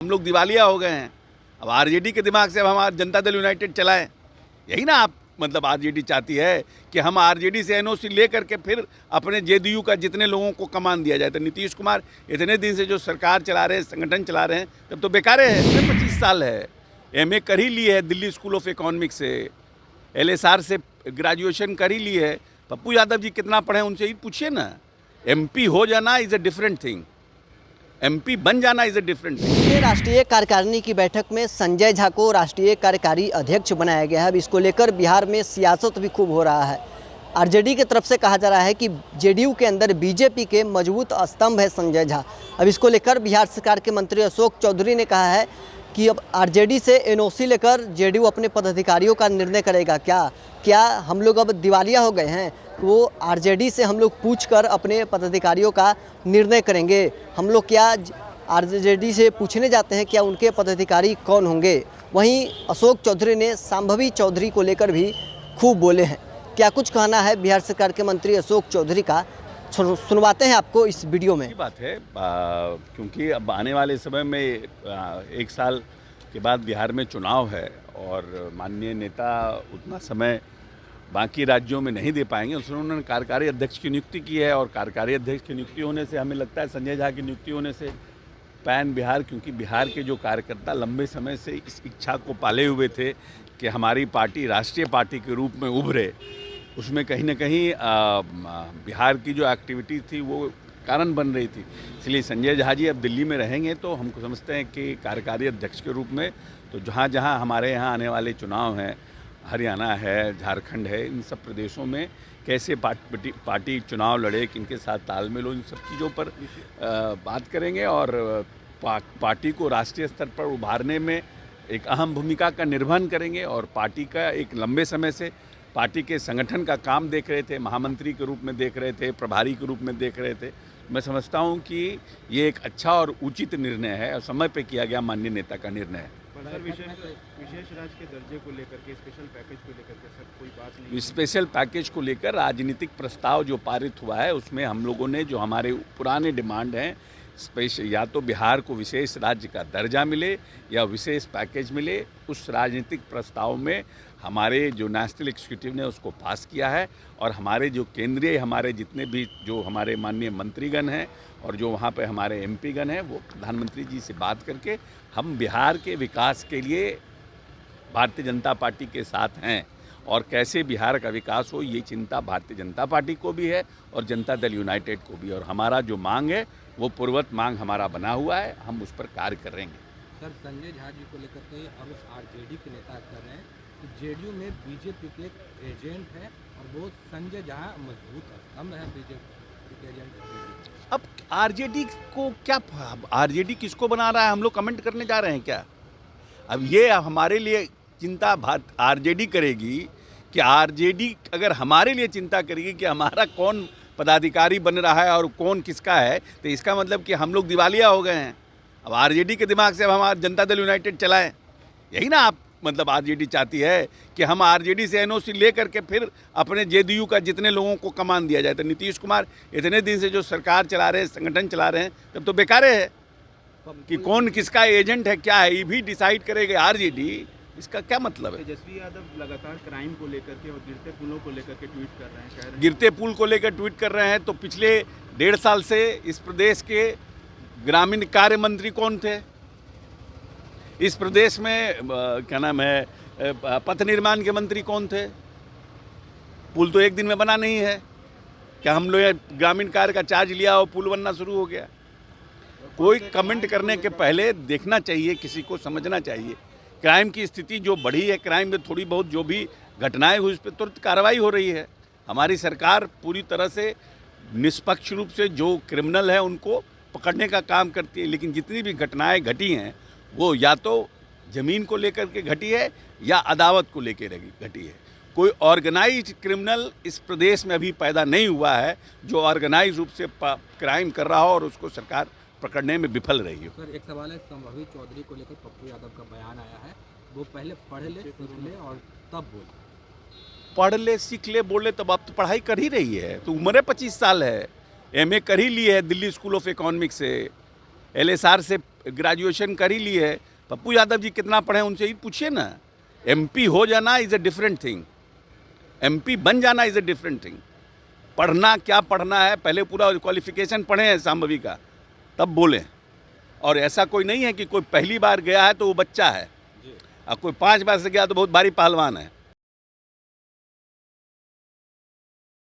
हम लोग दिवालिया हो गए हैं। अब आरजेडी के दिमाग से अब हमारा जनता दल यूनाइटेड चलाएं, यही ना आप मतलब आरजेडी चाहती है कि हम आरजेडी से एनओसी ले करके फिर अपने जेडीयू का जितने लोगों को कमान दिया जाए। तो नीतीश कुमार इतने दिन से जो सरकार चला रहे हैं, संगठन चला रहे हैं, तब तो बेकार है। 25 साल है, एमए कर ही ली है दिल्ली स्कूल ऑफ इकोनॉमिक्स से, एलएसआर से ग्रेजुएशन कर ही ली है। पप्पू यादव जी कितना पढ़े उनसे ही पूछिए ना। एमपी हो जाना is a different thing, MP बन जाना इज़ अ डिफरेंट थिंग। राष्ट्रीय कार्यकारिणी की बैठक में संजय झा को राष्ट्रीय कार्यकारी अध्यक्ष बनाया गया है। अब इसको लेकर बिहार में सियासत भी खूब हो रहा है। आरजेडी की तरफ से कहा जा रहा है कि जेडीयू के अंदर बीजेपी के मजबूत स्तंभ है संजय झा। अब इसको लेकर बिहार सरकार के मंत्री अशोक चौधरी ने कहा है कि अब आरजेडी से एनओसी लेकर जेडीयू अपने पदाधिकारियों का निर्णय करेगा। क्या हम लोग अब दिवालिया हो गए हैं? वो आरजेडी से हम लोग पूछकर अपने पदाधिकारियों का निर्णय करेंगे। हम लोग क्या आरजेडी से पूछने जाते हैं क्या उनके पदाधिकारी कौन होंगे? वहीं अशोक चौधरी ने संभवी चौधरी को लेकर भी खूब बोले हैं। क्या कुछ कहना है बिहार सरकार के मंत्री अशोक चौधरी का, सुनवाते हैं आपको इस वीडियो में। बात है क्योंकि अब आने वाले समय में 1 साल के बाद बिहार में चुनाव है और माननीय नेता उतना समय बाकी राज्यों में नहीं दे पाएंगे। उसने उन्होंने कार्यकारी अध्यक्ष की नियुक्ति की है और कार्यकारी अध्यक्ष की नियुक्ति होने से हमें लगता है संजय झा की नियुक्ति होने से पैन बिहार, क्योंकि बिहार के जो कार्यकर्ता लंबे समय से इस इच्छा को पाले हुए थे कि हमारी पार्टी राष्ट्रीय पार्टी के रूप में उभरे, उसमें कहीं ना कहीं बिहार की जो एक्टिविटी थी वो कारण बन रही थी। इसलिए संजय झा जी अब दिल्ली में रहेंगे तो हमको समझते हैं कि कार्यकारी अध्यक्ष के रूप में तो जहाँ जहाँ हमारे यहाँ आने वाले चुनाव हैं, हरियाणा है, झारखंड है, इन सब प्रदेशों में कैसे पार्टी चुनाव लड़े, किनके साथ तालमेल हो, इन सब चीज़ों पर बात करेंगे और पार्टी को राष्ट्रीय स्तर पर उभारने में एक अहम भूमिका का निर्वहन करेंगे। और पार्टी का एक लंबे समय से पार्टी के संगठन का काम देख रहे थे, महामंत्री के रूप में देख रहे थे, प्रभारी के रूप में देख रहे थे। मैं समझता हूं कि ये एक अच्छा और उचित निर्णय है और समय पे किया गया माननीय नेता का निर्णय है। सर विशेष राज्य के दर्जे को लेकर के, स्पेशल पैकेज को लेकर के सर कोई बात नहीं? स्पेशल पैकेज को लेकर राजनीतिक प्रस्ताव जो पारित हुआ है उसमें हम लोगों ने जो हमारे पुराने डिमांड हैं, स्पेशल या तो बिहार को विशेष राज्य का दर्जा मिले या विशेष पैकेज मिले, उस राजनीतिक प्रस्ताव में हमारे जो नेशनल एग्जीक्यूटिव ने उसको पास किया है। और हमारे जो केंद्रीय हमारे जितने भी जो हमारे माननीय मंत्रीगण हैं और जो वहाँ पे हमारे एमपीगण हैं, वो प्रधानमंत्री जी से बात करके हम बिहार के विकास के लिए भारतीय जनता पार्टी के साथ हैं और कैसे बिहार का विकास हो, ये चिंता भारतीय जनता पार्टी को भी है और जनता दल यूनाइटेड को भी। और हमारा जो मांग है वो पूर्ववत मांग हमारा बना हुआ है, हम उस पर कार्य करेंगे। सर संजय झा जी को लेकर के अब आरजेडी के नेता कर रहे हैं कि जेडीयू में बीजेपी के एजेंट है और वो संजय झा मजबूत स्तंभ है बीजेपी के एजेंट। अब आरजेडी को क्या, आरजेडी किसको बना रहा है, हम लोग कमेंट करने जा रहे हैं क्या? अब ये हमारे लिए चिंता आरजेडी करेगी कि आरजेडी अगर हमारे लिए चिंता करेगी कि हमारा कौन पदाधिकारी बन रहा है और कौन किसका है, तो इसका मतलब कि हम लोग दिवालिया हो गए हैं। अब आरजेडी के दिमाग से अब हमारा जनता दल यूनाइटेड चलाएं, यही ना आप मतलब आरजेडी चाहती है कि हम आरजेडी से एनओसी ले करके फिर अपने जेडीयू का जितने लोगों को कमान दिया जाए। तो नीतीश कुमार इतने दिन से जो सरकार चला रहे हैं, संगठन चला रहे हैं, तब तो बेकार है कि कौन किसका एजेंट है, क्या है, ये भी डिसाइड करेगी आरजेडी। इसका क्या मतलब है? तेजस्वी यादव लगातार क्राइम को लेकर के और गिरते पुलों को लेकर के ट्वीट कर रहे हैं, कह रहे हैं गिरते पुल को लेकर ट्वीट कर रहे हैं। तो पिछले 1.5 साल से इस प्रदेश के ग्रामीण कार्य मंत्री कौन थे? इस प्रदेश में क्या नाम है, पथ निर्माण के मंत्री कौन थे? पुल तो एक दिन में बना नहीं है। क्या हम लोग ग्रामीण कार्य का चार्ज लिया और पुल बनना शुरू हो गया? कोई कमेंट करने के पहले देखना चाहिए, किसी को समझना चाहिए। क्राइम की स्थिति जो बढ़ी है, क्राइम में थोड़ी बहुत जो भी घटनाएं हुई उस पर तुरंत कार्रवाई हो रही है। हमारी सरकार पूरी तरह से निष्पक्ष रूप से जो क्रिमिनल है उनको पकड़ने का काम करती है। लेकिन जितनी भी घटनाएं घटी हैं वो या तो ज़मीन को लेकर के घटी है या अदावत को लेकर घटी है। कोई ऑर्गेनाइज्ड क्रिमिनल इस प्रदेश में अभी पैदा नहीं हुआ है जो ऑर्गेनाइज रूप से क्राइम कर रहा हो और उसको सरकार पकड़ने में विफल रही हो। सर एक सवाल है, संभवी चौधरी को लेकर पप्पू यादव का बयान आया है, वो पहले पढ़ ले, सीख ले और तब बोले। पढ़ ले, सीख ले, बोले, तब अब तो पढ़ाई कर ही रही है। तो उम्र 25 साल है, एमए कर ही ली है दिल्ली स्कूल ऑफ इकोनॉमिक्स से, LSR से ग्रेजुएशन कर ही ली है। पप्पू यादव जी कितना पढ़े उनसे ही पूछिए ना। MP हो जाना is a different thing, MP बन जाना इज़ अ डिफरेंट थिंग। पढ़ना क्या पढ़ना है, पहले पूरा क्वालिफिकेशन पढ़े हैं शांभवी का, तब बोलें। और ऐसा कोई नहीं है कि कोई पहली बार गया है तो वो बच्चा है, और कोई 5 बार से गया तो बहुत भारी पहलवान है।